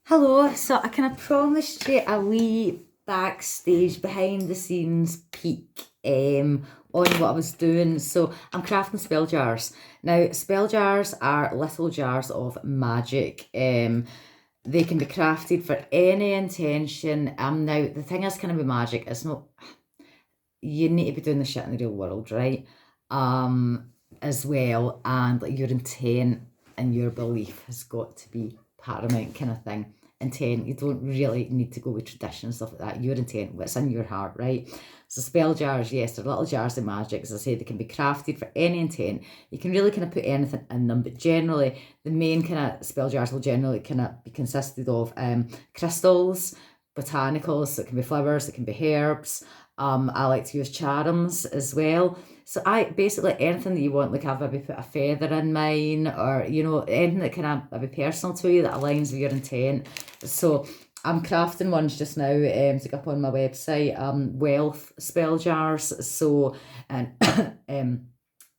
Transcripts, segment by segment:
Hello, so I kind of promised you a wee backstage behind the scenes peek on what I was doing. So I'm crafting spell jars. Now, spell jars are little jars of magic. They can be crafted for any intention. Now the thing is kind of with magic, it's not, you need to be doing the shit in the real world, right? As well, and like your intent and your belief has got to be paramount kind of thing. Intent, you don't really need to go with tradition and stuff like that. Your intent, what's in your heart, right? So spell jars, yes, they're little jars of magic. As I say, they can be crafted for any intent. You can really kind of put anything in them, but generally the main kind of spell jars will generally kind of be consisted of crystals, botanicals, so it can be flowers, it can be herbs. I like to use charms as well. So I basically anything that you want, like I've maybe put a feather in mine, or anything that kind of maybe personal to you that aligns with your intent. So I'm crafting ones just now to go up on my website, wealth spell jars. So and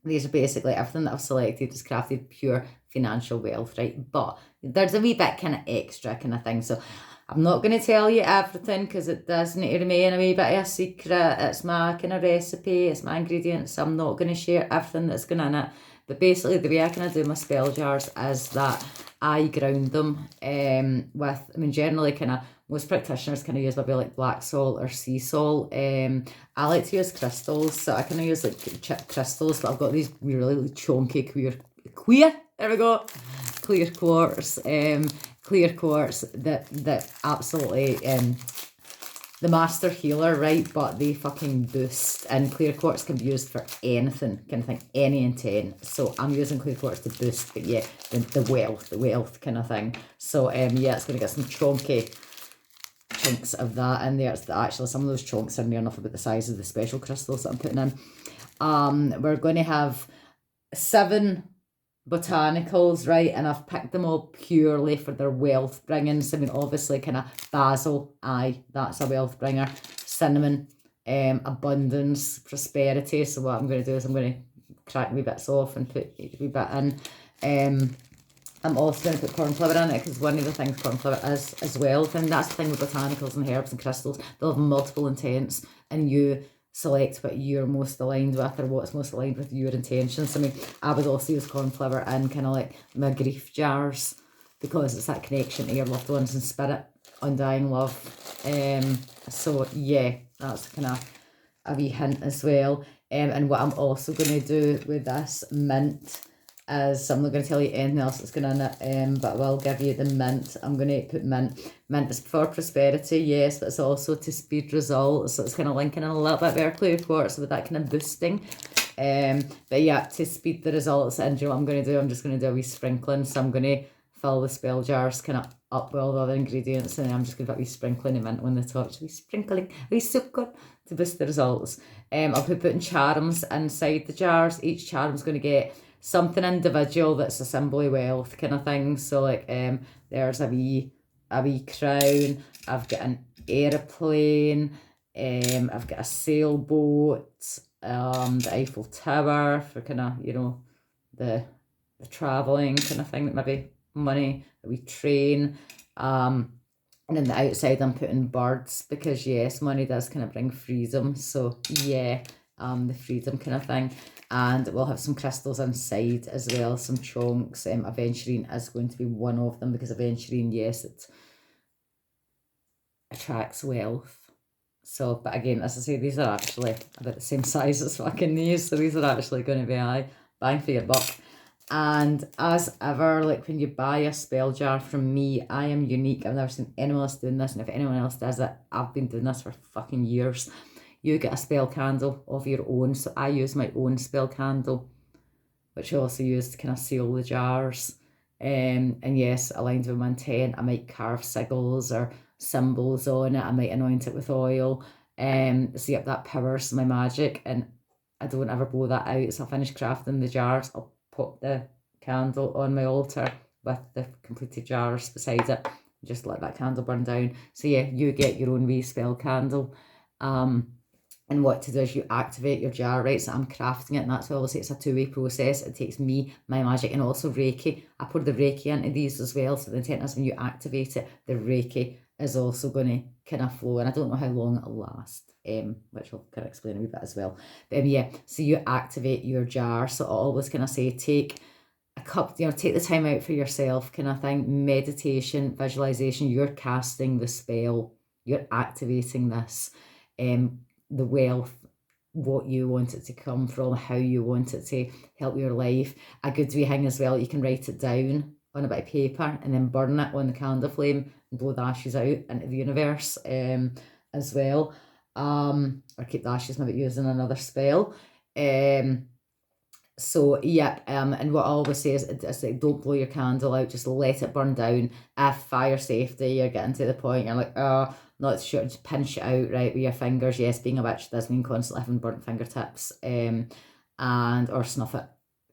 these are basically everything that I've selected is crafted pure financial wealth, right? But there's a wee bit kind of extra kind of thing. So I'm not going to tell you everything because it does need to remain a wee bit of a secret. It's my kind of recipe, it's my ingredients. So I'm not going to share everything that's going in it. But basically, the way I kind of do my spell jars is that I ground them generally kind of, most practitioners kind of use maybe like black salt or sea salt. I like to use crystals, so I kind of use like chip crystals, but I've got these really chunky there we go, clear quartz, that absolutely the master healer, right? But they fucking boost, and clear quartz can be used for anything, kind of thing, any intent. So I'm using clear quartz to boost, but yeah, the wealth kind of thing. So yeah, it's gonna get some chunky chunks of that in there. It's actually some of those chunks are near enough about the size of the special crystals that I'm putting in. We're going to have 7 botanicals, right? And I've picked them all purely for their wealth bringing. So I mean, obviously, kind of basil, that's a wealth bringer. Cinnamon, abundance, prosperity. So what I'm going to do is I'm going to crack wee bits off and put each wee bit in. I'm also going to put cornflower in it because one of the things cornflower is as well. And that's the thing with botanicals and herbs and crystals. They'll have multiple intents, and you select what you're most aligned with or what's most aligned with your intentions. I mean, I would also use cornflower in kind of like my grief jars because it's that connection to your loved ones in spirit, undying love. So yeah, that's kind of a wee hint as well. And what I'm also going to do with this mint is, I'm not going to tell you anything else that's going in it, but I will give you the mint. I'm going to put mint. Mint is for prosperity, yes, but it's also to speed results. So it's kind of linking in a little bit with clear quartz with that kind of boosting. But yeah, to speed the results. And you know what I'm going to do? I'm just going to do a wee sprinkling. So I'm going to fill the spell jars kind of up with all the other ingredients, and I'm just going to put a wee sprinkling of mint on the top. Just a wee sprinkling, a wee sugar to boost the results. I'll be putting charms inside the jars. Each charm's going to get something individual that's a symbol of wealth kind of thing. So like there's a wee crown, I've got an aeroplane, I've got a sailboat, the Eiffel Tower for kind of, the travelling kind of thing, that maybe money, a wee train, and then the outside I'm putting birds because yes, money does kind of bring freedom. So yeah, the freedom kind of thing. And we'll have some crystals inside as well, some chunks. Aventurine is going to be one of them because aventurine, yes, it attracts wealth. So, but again, as I say, these are actually about the same size as fucking these. So these are actually going to be bang for your buck. And as ever, like when you buy a spell jar from me, I am unique. I've never seen anyone else doing this. And if anyone else does it, I've been doing this for fucking years. You get a spell candle of your own. So I use my own spell candle, which I also use to kind of seal the jars. And yes, aligned with my intent. I might carve sigils or symbols on it. I might anoint it with oil. So yep, that powers my magic, and I don't ever blow that out. So I'll finish crafting the jars. I'll put the candle on my altar with the completed jars beside it. Just let that candle burn down. So yeah, you get your own wee spell candle. And what to do is you activate your jar, right? So I'm crafting it, and that's why obviously it's a two-way process. It takes me, my magic, and also Reiki. I pour the Reiki into these as well. So the intent is when you activate it, the Reiki is also going to kind of flow. And I don't know how long it'll last, which I'll kind of explain a wee bit as well. But yeah, so you activate your jar. So I always kind of say take a cup, take the time out for yourself kind of thing. Meditation, visualization, you're casting the spell, you're activating this. The wealth, what you want it to come from, how you want it to help your life. A good wee thing as well, you can write it down on a bit of paper and then burn it on the candle flame and blow the ashes out into the universe as well. Or keep the ashes, maybe using another spell. So yeah, and what I always say is like, don't blow your candle out, just let it burn down. If fire safety, you're getting to the point, you're like, oh, not sure, just pinch it out, right, with your fingers. Yes, being a witch does mean constantly having burnt fingertips, and or snuff it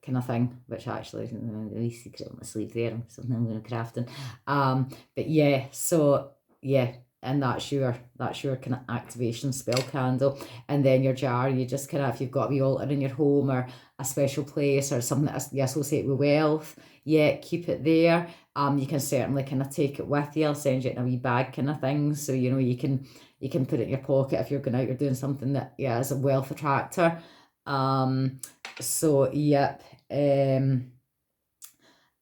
kind of thing, which actually is the least secret on my sleeve there, something I'm going to crafting. But yeah, so yeah, and that's your kind of activation spell candle. And then your jar, you just kind of, if you've got a wee altar in your home or a special place or something that you associate with wealth, yeah, keep it there. You can certainly kind of take it with you. I'll send you it in a wee bag kind of thing, so you can put it in your pocket if you're going out, you're doing something that is a wealth attractor. So yep.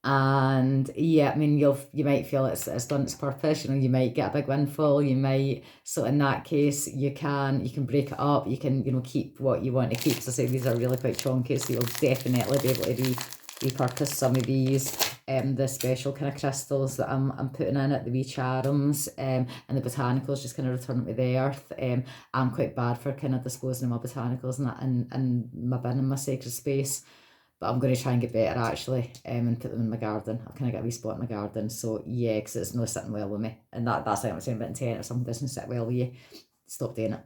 And yeah, I mean, you might feel it's done its purpose. You might get a big windfall. You might, so in that case, you can break it up. You can keep what you want to keep. So say these are really quite chunky, so you'll definitely be able to repurpose some of these. The special kind of crystals that I'm putting in it, the wee charms, and the botanicals, just kind of return to the earth. I'm quite bad for kind of disposing of my botanicals and that in my bin in my sacred space. But I'm going to try and get better actually, and put them in my garden. I've kind of got a wee spot in my garden. So yeah, because it's not sitting well with me. And that's like I'm saying about intent. If something doesn't sit well with you, stop doing it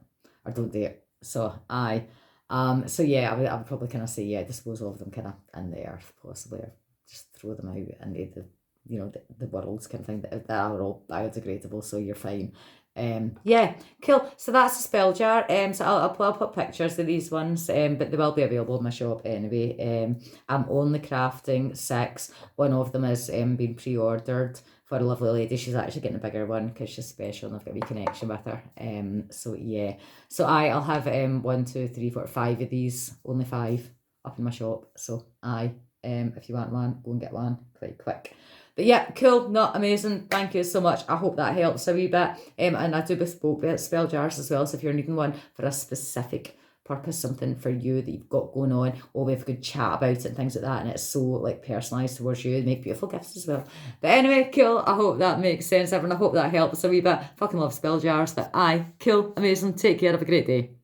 or don't do it. So so yeah, I would probably kind of say, yeah, dispose of them kind of in the earth possibly, or just throw them out into the worlds kind of thing. That are all biodegradable, so you're fine. Yeah, cool. So that's a spell jar. So I'll put pictures of these ones, but they will be available in my shop anyway. I'm only crafting 6. One of them is being pre-ordered for a lovely lady. She's actually getting a bigger one because she's special and I've got a wee connection with her. So yeah. So I'll have 1, 2, 3, 4, 5 of these. Only 5 up in my shop. So if you want one, go and get one quite quick. But yeah, cool, not amazing. Thank you so much. I hope that helps a wee bit. And I do bespoke spell jars as well. So if you're needing one for a specific purpose, something for you that you've got going on, or we have a good chat about it and things like that, and it's so like personalised towards you, and make beautiful gifts as well. But anyway, cool. I hope that makes sense, everyone. I hope that helps a wee bit. Fucking love spell jars. But cool, amazing. Take care. Have a great day.